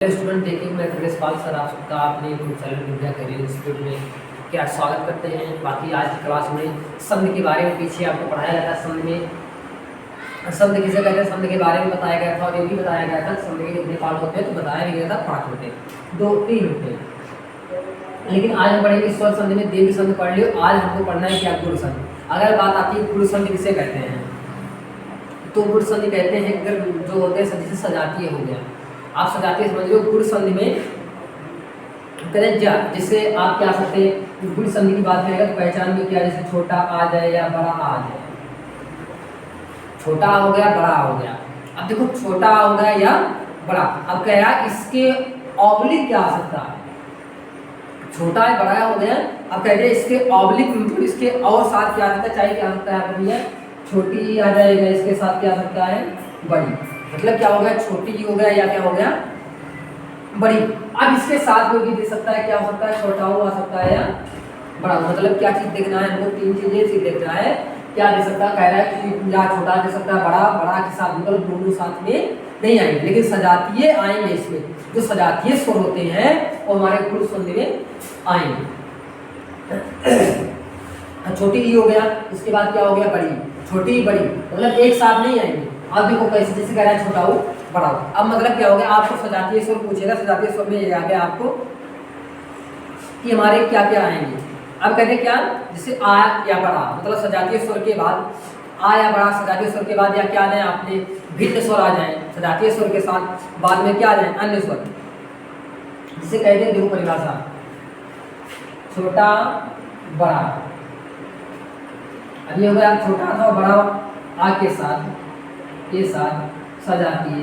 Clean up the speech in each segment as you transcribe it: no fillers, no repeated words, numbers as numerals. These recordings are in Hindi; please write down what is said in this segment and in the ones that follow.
स्टूडेंट देखिए मैं खगेश पाल सर आप सबका अपने यूट्यूब चैनल विद्या करियर इंस्टीट्यूट में क्या स्वागत करते हैं। बाकी आज की क्लास में संध के बारे में पीछे आपको पढ़ाया गया था। संध में संध किसे कहते हैं, संध के बारे में बताया गया था और ये भी बताया गया था संध के कितने पार्ट होते हैं, तो बताया भी गया था 5 होते हैं, 2-3 होते हैं। लेकिन आज हम पढ़ेंगे स्वर संध में दीर्घ संध पढ़ लियो। आज हमको पढ़ना है क्या, गुण संध। अगर बात आती है गुण संध किसे कहते हैं, तो गुण संध कहते हैं अगर जो होते हैं जैसे सजातीय हो गया, आप सजातीय समझ लो। गुण संधि में जा जिससे आप क्या सकते हैं, गुण संधि की बात करेगा तो पहचान में क्या, जैसे छोटा आ जाए या बड़ा आ जाए। छोटा हो गया, बड़ा हो गया। अब देखो छोटा हो गया या बड़ा, अब कह रहा है इसके ऑब्लिक क्या आ सकता है। छोटा है, बड़ा हो गया, अब कह रहे इसके ऑब्लिक इसके और साथ क्या आ सकता है, चाहे क्या आ सकता है भैया, छोटी आ जाएगा, इसके साथ क्या आ सकता है, बड़ी। मतलब क्या हो गया, छोटी हो गया या क्या हो गया, बड़ी। अब इसके साथ में भी दे सकता है, क्या हो सकता है, छोटा हो आ सकता है या बड़ा। मतलब क्या चीज देखना है हमको, 3 चीजें देखना है। क्या दे सकता है, कह रहा है कि या छोटा दे सकता है, बड़ा, बड़ा के साथ मतलब दोनों साथ में नहीं आएंगे, लेकिन सजातीय आएंगे। इसमें जो सजातीय स्वर होते हैं वो हमारे गुण संधि में आएंगे। छोटी ई हो गया, इसके बाद क्या हो गया, बड़ी। छोटी बड़ी मतलब एक साथ नहीं आएंगे। अब देखो कैसे, जैसे कह रहा है छोटा हो बड़ा हो। अब मतलब क्या हो गया, आपको सजातीय स्वर पूछेगा, सजातीय स्वर में ये आ गया आपको कि हमारे क्या क्या आएंगे। अब कहते क्या, जैसे आ या बड़ा, मतलब सजातीय स्वर के बाद आ या बड़ा, सजातीय स्वर के बाद या क्या आ जाए, आपने भिन्न स्वर आ जाए। सजातीय स्वर के साथ बाद में क्या आ जाए, अन्य स्वर। जिसे कहते हैं, देखो परिभाषा, छोटा बड़ा। अब ये हो गया छोटा था बड़ा, आ के साथ के साथ सजातीय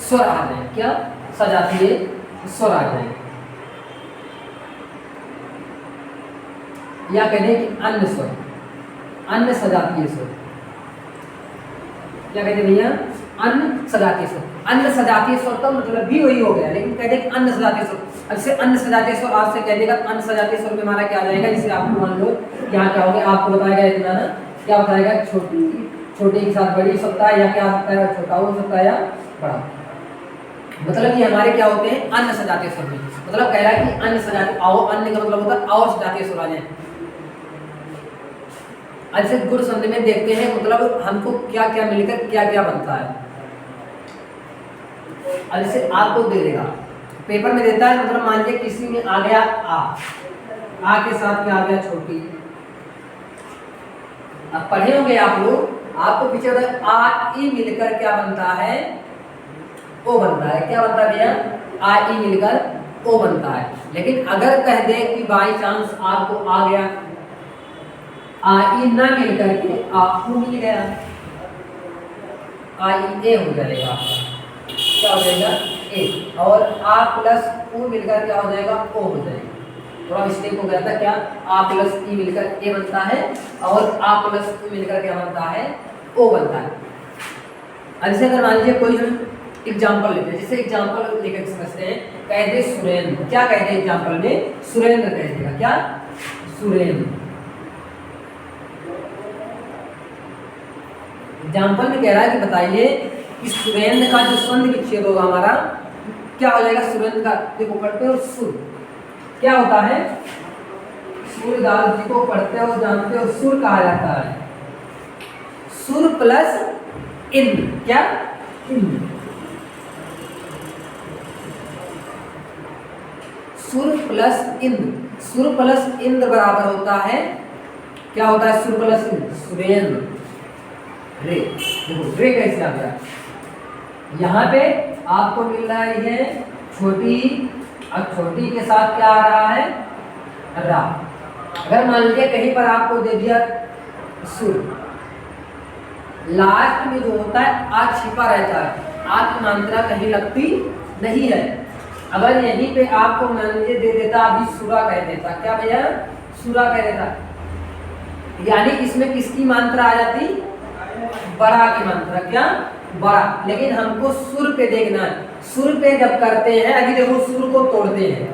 स्वर आ जाए। क्या, सजातीय स्वर आ जाए। या कहते हैं कि अन्य स्वर, अन्य सजातीय स्वर। क्या कहते हैं भैया, अन्य सजातीय स्वर। अन्य सजातीय स्वर का मतलब भी वही हो गया, लेकिन कहते हैं कि अन्य सजातीय स्वर। अब से अन्य सजातीय स्वर आपसे कह देगा, अन्य सजातीय स्वर में हमारा क्या आ जाएगा, जैसे आपको मान लो यहाँ क्या हो गया, आपको बताया गया इतना ना, क्या बताएगा, छोटी के साथ बड़ी हो सकता है या क्या हो सकता है, छोटा हो सकता है या बड़ा। मतलब ये हमारे क्या होते हैं, अन्य सजातीय स्वर में। मतलब कह रहा है कि अन्य सजातीय, अन्य का मतलब होता है और सजातीय स्वर आ जाए। ऐसे गुण संधि में देखते हैं मतलब हमको क्या क्या मिलकर क्या क्या बनता है। अब जैसे आपको दे देगा, पेपर में देता है, मतलब मान लीजिए किसी में आ गया आ के साथ क्या आ गया, छोटी। अब पढ़े होंगे आप लोग, आपको पीछे आ ई मिलकर क्या बनता है, ओ बनता है। क्या बनता है भैया, आ ई मिलकर ओ बनता है। लेकिन अगर कह दे कि बाई चांस आपको आ गया, आ ई ना मिलकर के आ ऊ मिल गया, आ ई ए हो जाएगा। क्या हो जाएगा, ए। और आ प्लस ऊ मिलकर क्या हो जाएगा, ओ हो जाएगा। थोड़ा मिस्टेक हो गया था, क्या आ प्लस ई मिलकर ए बनता है और आ प्लस ऊ मिलकर क्या बनता है, ओ बनता है। अब जैसे अगर मान लीजिए कोई हम एग्जाम्पल लेते हैं, जैसे एग्जाम्पल लेकर समझते हैं, कह दे सुरेंद्र। क्या कहते हैं एग्जाम्पल में, सुरेंद्र कह देगा। क्या, सुरेंद्र। एग्जाम्पल में कह रहा है कि बताइए कि सुरेंद्र का जो संधि विच्छेद होगा हमारा क्या हो जाएगा, सुरेंद्र का। देखो पढ़ते हो सुर, क्या होता है, सूरदास जी को पढ़ते हो जानते हो, सुर कहा जाता है। सुर प्लस इंद्र, क्या, इंद्र। सुर प्लस इंद्र, सुर प्लस इंद्र बराबर होता है, क्या होता है, सुर प्लस इंद्र, सुरेंद्र। रे, देखो रे कैसे आ गया, यहाँ पे आपको मिल रहा है छोटी, और छोटी के साथ क्या आ रहा है, रा। अगर मान लीजिए कहीं पर आपको दे दिया सुर, लास्ट में जो होता है आ छिपा रहता है, आ की मात्रा कहीं लगती नहीं है। अगर यहीं पे आपको मान लीजिए दे देता, अभी सुरा कह देता, क्या भैया, सुरा कह देता, यानी इसमें किसकी मात्रा आ जाती, बड़ा की मात्रा। क्या, बड़ा। लेकिन हमको सुर पे देखना है, सुर पे जब करते हैं, अभी देखो सुर को तोड़ते हैं।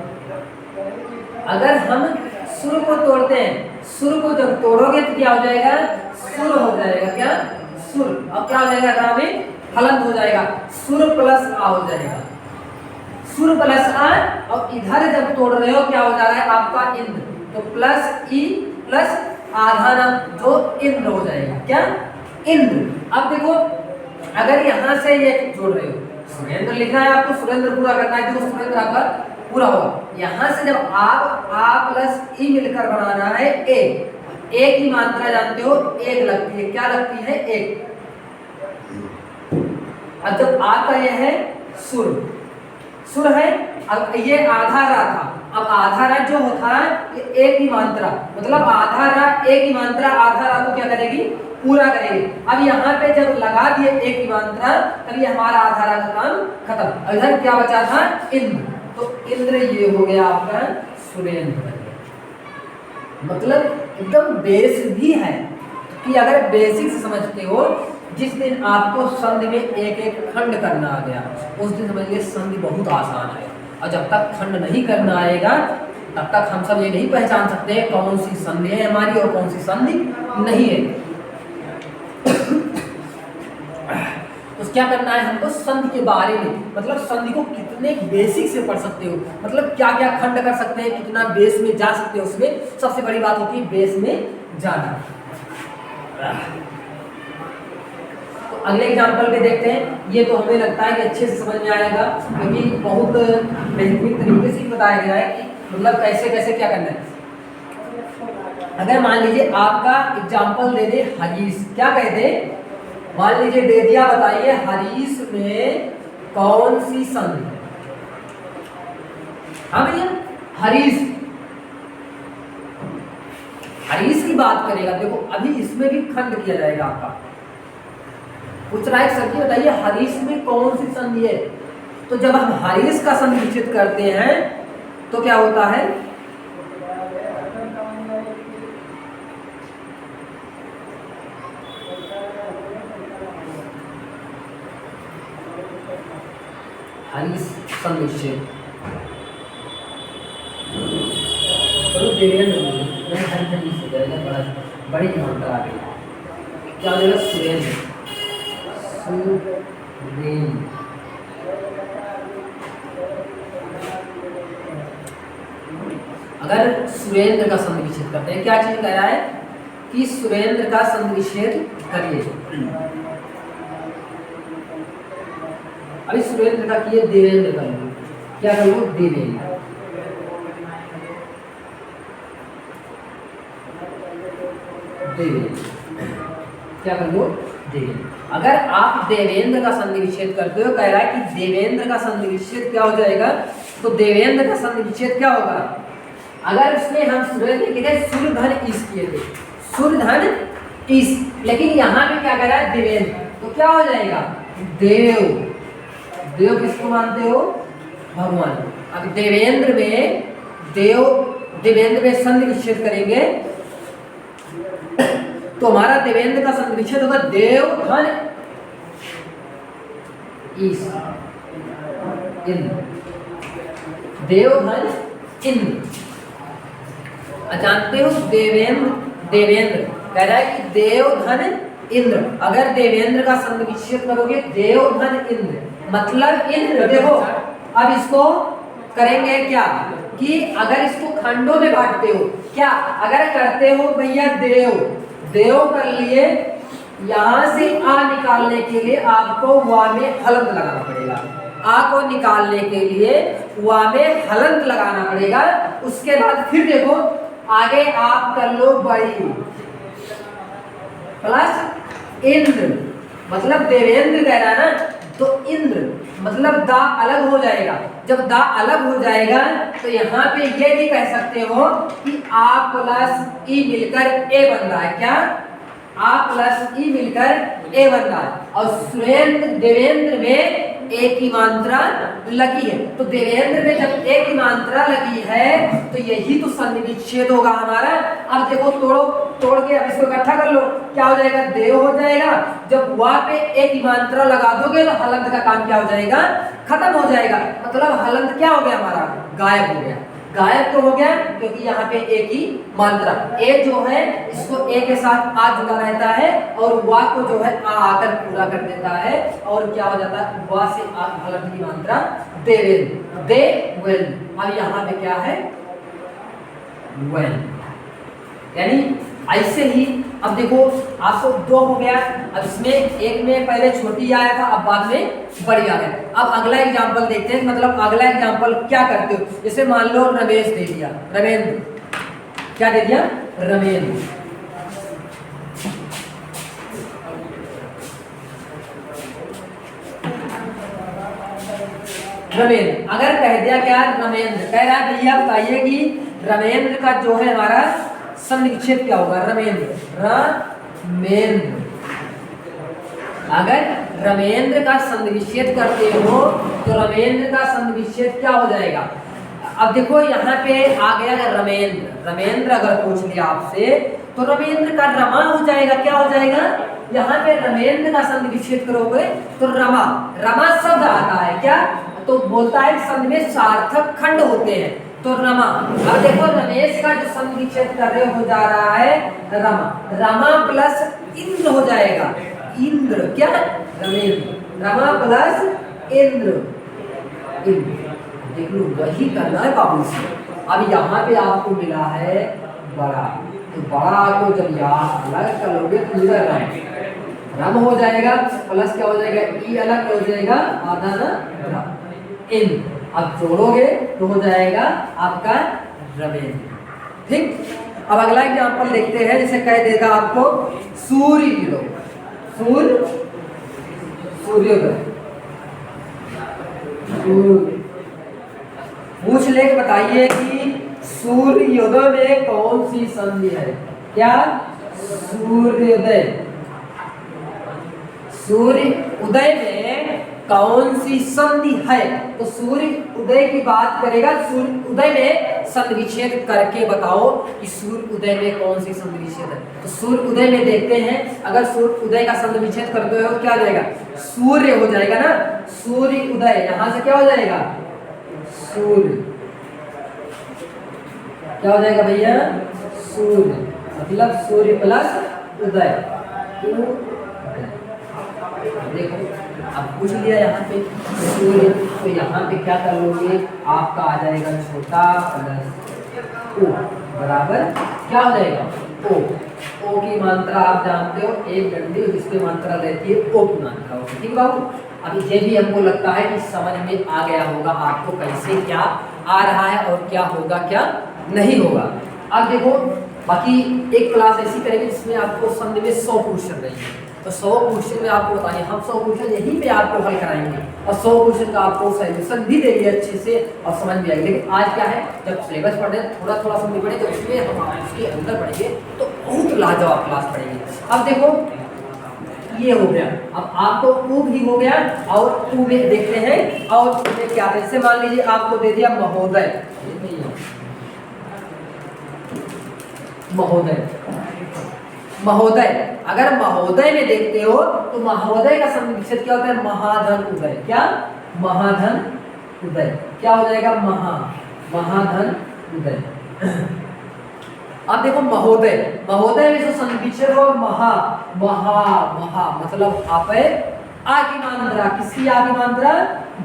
अगर हम सुर को तोड़ते हैं, सुर को जब तोड़ोगे तो क्या हो जाएगा, सुर हो जाएगा। क्या, सुर। अब क्या हो जाएगा, हलंत हो जाएगा, सुर प्लस आ हो जाएगा, सुर प्लस आ। और इधर जब तोड़ रहे हो क्या हो जा रहा है आपका इंद्र, तो प्लस ई प्लस आधा ना जो इंद्र हो जाएगा, क्या इंद्र। अब देखो अगर यहाँ से ये जोड़ रहे हो, सुरेंद्र लिखना है आपको, सुरेंद्र पूरा करना है, देखो सुरेंद्र आपका पूरा होगा। यहाँ से जब आप आ प्लस ई मिलकर बनाना है ए की मात्रा जानते हो एक लगती है, क्या लगती है एक। अब जब आ का ये है सुर है, अब ये आधा रा था, अब आधा रा जो होता है ये एक ही मात्रा, मतलब आधा रा एक ही मात्रा आधा रा को क्या करेगी पूरा करेगी। अब यहाँ पे जब लगा दिए एक ही मात्रा तब ये हमारा आधा रा का काम खत्म। इधर क्या बचा था इंद्र, तो इंद्र ये हो गया आपका सुरेंद्र। मतलब एकदम बेस भी है कि अगर बेसिक से समझते हो, जिस दिन आपको संधि में एक एक खंड करना आ गया उस दिन समझिए संधि बहुत आसान है। और जब तक खंड नहीं करना आएगा तब तक हम सब ये नहीं पहचान सकते हैं कौन सी संधि है हमारी और कौन सी संधि नहीं है। तो क्या करना है हमको संधि के बारे में, मतलब संधि को कितने बेसिक से पढ़ सकते हो, मतलब क्या क्या खंड कर सकते हैं, कितना बेस में जा सकते हो, उसमें सबसे बड़ी बात होती है बेस में जाना। तो अगले एग्जांपल पे देखते हैं। ये तो हमें लगता है कि अच्छे से समझ में आएगा क्योंकि बहुत बेहतरीन तरीके से बताया गया है कि मतलब कैसे कैसे क्या करना है। अगर मान लीजिए आपका एग्जांपल दे दे हरीश, क्या कहते मान लीजिए दे दिया, बताइए हरीश में कौन सी संधि है। हाँ भैया हरीश की बात करेगा। देखो अभी इसमें भी खंड किया जाएगा आपका, पूछ रहा है सर जी बताइए हरीश में कौन सी संधि है। तो जब हम हरीश का संधि विच्छेद करते हैं तो क्या होता है, हरीश संधि विच्छेद बड़ी मात्रा आ गई, क्या हो जाएगा सुरेंद्र। अगर सुरेंद्र का संधि विच्छेद करते हैं, क्या चीज कह रहा है कि सुरेंद्र का संधि विच्छेद करिए। अभी सुरेंद्र का किए देवेंद्र का लो, क्या कर लो देवेंद्र। क्या कर लो देवेंद्र। अगर आप देवेंद्र का संधि विच्छेद करते हो, कह रहा है कि देवेंद्र का संधि विच्छेद क्या हो जाएगा, तो देवेंद्र का संधि विच्छेद क्या होगा। अगर उसमें हम सुरेंद्र लिखे थे सुर धन ईस किए थे, सुर धन ईस, लेकिन यहाँ पे क्या कह रहा है देवेंद्र, तो क्या हो जाएगा देव। देव किसको मानते हो भगवान। अब देवेंद्र में संधि विच्छेद करेंगे तो हमारा देवेंद्र का संधि विच्छेद होगा देव धन ईश इंद्र, देव धन इंद्र। जानते हो देवेंद्र कह रहा है कि देव धन इंद्र। अगर देवेंद्र का संधि विच्छेद करोगे देव धन इंद्र, मतलब इंद्र। देखो अब इसको करेंगे क्या कि अगर इसको खंडों में बांटते हो, क्या अगर करते हो भैया देव कर लिए, यहां से आ निकालने के लिए आपको वा में हलंत लगाना पड़ेगा। आ को निकालने के लिए वा में हलंत लगाना पड़ेगा। उसके बाद फिर देखो आगे आप कर लो बड़ी प्लस इंद्र, मतलब देवेंद्र कह रहा है ना, तो इंद्र मतलब दा अलग हो जाएगा। जब दा अलग हो जाएगा तो यहाँ पे ये भी कह सकते हो कि आ प्लस ई मिलकर ए बन रहा है। क्या आ प्लस ई मिलकर ए बन रहा है। और सुरेंद्र देवेंद्र में एक ही मात्रा लगी है, तो देवेंद्र में जब एक ही मात्रा लगी है तो यही तो संधि विच्छेद होगा हमारा। अब देखो तोड़ के अब इसको इकट्ठा कर लो, क्या हो जाएगा देव हो जाएगा। जब वहां पे एक ही मात्रा लगा दोगे तो हलंत का काम क्या हो जाएगा खत्म हो जाएगा, मतलब हलंत क्या हो गया हमारा गायब हो गया। गायब तो हो गया क्योंकि यहाँ पे ए की मात्रा, ए जो है इसको ए के साथ आ जुड़ा रहता है और वा को जो है आ आकर पूरा कर देता है और क्या हो जाता है, वा से आ हलंत की मात्रा दे विल, दे विल। अब यहाँ पे क्या है, वेल, यानी ऐसे ही। अब देखो आपको दो हो गया, अब इसमें एक में पहले छोटी आया था, अब बाद में बड़ी आ गया। अब अगला एग्जांपल देखते हैं, मतलब अगला एग्जांपल क्या करते हो, जैसे मान लो रमेश दे दिया, रमेंद्र, क्या दे दिया, रमेंद्र। रमेंद्र अगर कह दिया क्या, रमेंद्र कह रहा है भैया बताइए कि रमेंद्र का जो है हमारा संधि विच्छेद क्या होगा, रमेंद्र, रमेंद्र। अगर रमेंद्र का संधि विच्छेद करते हो तो रमेंद्र का संधि विच्छेद क्या हो जाएगा। अब देखो यहाँ पे आ गया रमेंद्र, रमेंद्र अगर पूछ लिया आपसे तो रमेंद्र का रमा हो जाएगा, क्या हो जाएगा, यहाँ पे रमेंद्र का संधि विच्छेद करोगे तो रमा, रमा शब्द आता है क्या, तो बोलता है संधि में सार्थक खंड होते हैं, तो रमा। अब देखो रमेश का जो संधि विच्छेद कर रहे हो जा रहा है रमा, रमा प्लस इंद्र हो जाएगा, इंद्र, क्या, रमेंद्र, रमा प्लस इंद्र, इंद्र। देख लो वही करना है बाबू से। अब यहाँ पे आपको मिला है बड़ा, तो बड़ा को जब यहाँ अलग कर लोगे तो मिला रम हो जाएगा, प्लस क्या हो जाएगा, ई अलग हो जाएगा, आधा ना इन। अब जोड़ोगे तो हो जाएगा आपका रमेंद्र। ठीक, अब अगला एग्जांपल देखते हैं, जैसे कह देगा आपको सूर्योदय, सूर्योदय, पूछ ले बताइए कि सूर्योदय में कौन सी संधि है, क्या, सूर्योदय, सूर्य उदय में कौन सी संधि है, तो सूर्य उदय की बात करेगा, सूर्य उदय में संधि विच्छेद करके बताओ कि सूर्य उदय में कौन सी संधि विच्छेद है। तो सूर्य उदय में देखते हैं, अगर सूर्य उदय का संधि विच्छेद करते हो क्या हो जाएगा, सूर्य हो जाएगा ना, सूर्य उदय, यहां से क्या हो जाएगा, सूर्य, क्या हो जाएगा भैया, सूर्य, मतलब सूर्य प्लस उदय। देखो अब पूछ लिया यहाँ पे सूर्य, तो यहाँ पे क्या कर लोगे, आपका आ जाएगा छोटा प्लस ओ बराबर क्या हो जाएगा, ओ, ओ की मात्रा आप जानते हो एक डंडी, जिसकी मात्रा रहती है ओ की मात्रा होगी। ठीक बाबू, अभी ये भी हमको लगता है कि समझ में आ गया होगा आपको कैसे क्या आ रहा है और क्या होगा क्या नहीं होगा। अब देखो बाकी एक क्लास ऐसी करेंगे जिसमें आपको संधि में 100 क्वेश्चन रहेंगे, तो 100 क्वेश्चन में आपको बताइए, हम 100 क्वेश्चन यहीं पे आपको हल कराएंगे और 100 क्वेश्चन का आपको सॉल्यूशन भी देंगे अच्छे से और समझ में आएगी। लेकिन आज क्या है, जब सिलेबस पढ़े थोड़ा थोड़ा समझ पड़े तो उसमें हम उसके अंदर पढ़ेंगे तो बहुत लाजवाब क्लास पढ़ेंगे। अब देखो ये हो गया, अब आपको ऊ भी हो गया और ऊ में देखते हैं और क्या है, जैसे मान लीजिए आपको दे दिया महोदय, महोदय, महोदय, अगर महोदय में देखते हो तो महोदय का संधि विच्छेद क्या होता है, महाधन उदय, क्या, महाधन उदय, क्या हो जाएगा, महाधन उदय। अब देखो महोदय, महोदय में जो संधि विच्छेद हो महा, मतलब आप आ की मात्रा, किसकी आ की मात्रा,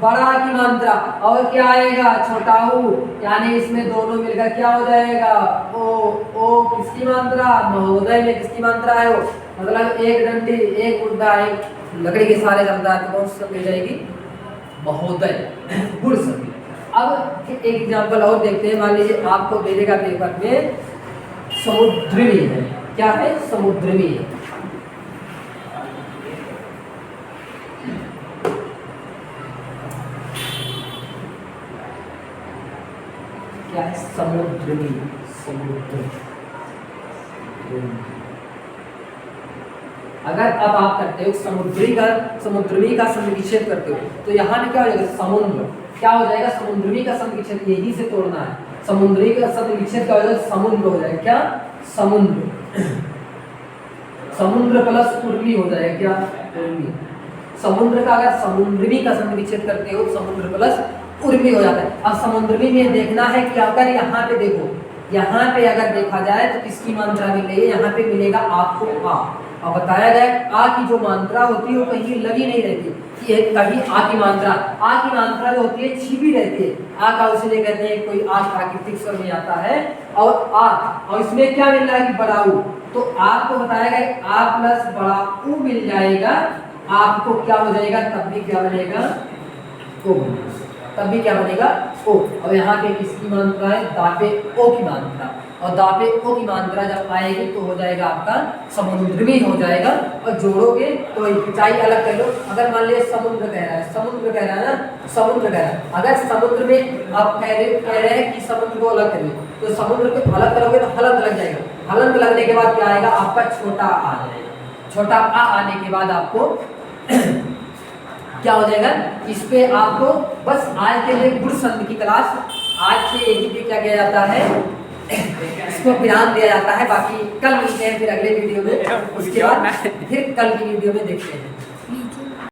बड़ा की मात्रा, और क्या आएगा, छोटा ऊ, यानी इसमें दोनों मिलकर क्या हो जाएगा, ओ, ओ किसकी मात्रा, महोदय में किसकी मात्रा है वो, मतलब एक डंडी, एक मुद्दा, एक लकड़ी के सारे चलता है, तो कौन सी मिल जाएगी, महोदय, गुड़ संधि। अब एक एग्जांपल और देखते हैं, मान लीजिए आपको दे देगा पेपर में समुद्री है, क्या है, समुद्री है, क्या है, समुद्री, समुद्र। अगर अब आप करते हो समुद्री का संधि विच्छेद करते हो तो यहाँ पे क्या हो जाएगा, समुद्र, क्या हो जाएगा, समुद्री का संधि विच्छेद यही से तोड़ना है, समुद्री का संधि विच्छेद क्या हो जाएगा, समुद्र हो जाएगा, क्या, समुद्र, समुद्र प्लस उर्मी हो जाएगा, क्या, उर्मी। समुद्र का अगर समुद्री का संधि विच्छेद करते हो समुद्र प्लस उर्मी हो जाता है। अब समुद्री में देखना है कि अगर यहाँ पे देखो, यहाँ पे अगर देखा जाए तो किसकी मात्रा मिल रही है, यहाँ पे मिलेगा आपको आ। और बताया गया आ की जो मात्रा होती है वो कहीं लगी नहीं रहती, कि कहीं आ की मात्रा जो होती है छिपी रहती है। आ का उसने कहते हैं कोई आ प्राकृतिक स्वर में आता है और आ, और इसमें क्या मिल रहा है कि बड़ा ऊ, तो आपको बताया गया आ प्लस बड़ा ऊ मिल जाएगा, आपको क्या हो जाएगा, तब भी क्या बनेगा ओ, तब भी क्या बनेगा ओ। और यहाँ पे किसकी मात्रा है, दापे ओ की मात्रा, और दापे ओ की मात्रा जब आएगी तो हो जाएगा आपका समुद्री हो जाएगा। और जोड़ोगे तो ऊंचाई अलग कर लो। अगर मान लिया समुद्र कह रहा है, समुद्र कह रहा है ना, समुद्र कह रहा है, अगर समुद्र में आप कह रहे हैं कि समुद्र को अलग करिए, तो समुद्र को अलग करोगे तो हलंत लग जाएगा। हलंत लगने के बाद क्या आएगा, आपका छोटा आ जाएगा। छोटा आ आने के बाद आपको क्या हो जाएगा, इस पे आपको बस आज के लिए गुण संधि की क्लास आज से यही पे क्या किया जाता है, इसको विराम दिया जाता है। बाकी कल मिलते हैं फिर अगले वीडियो में, उसके बाद फिर कल की वीडियो में देखते हैं।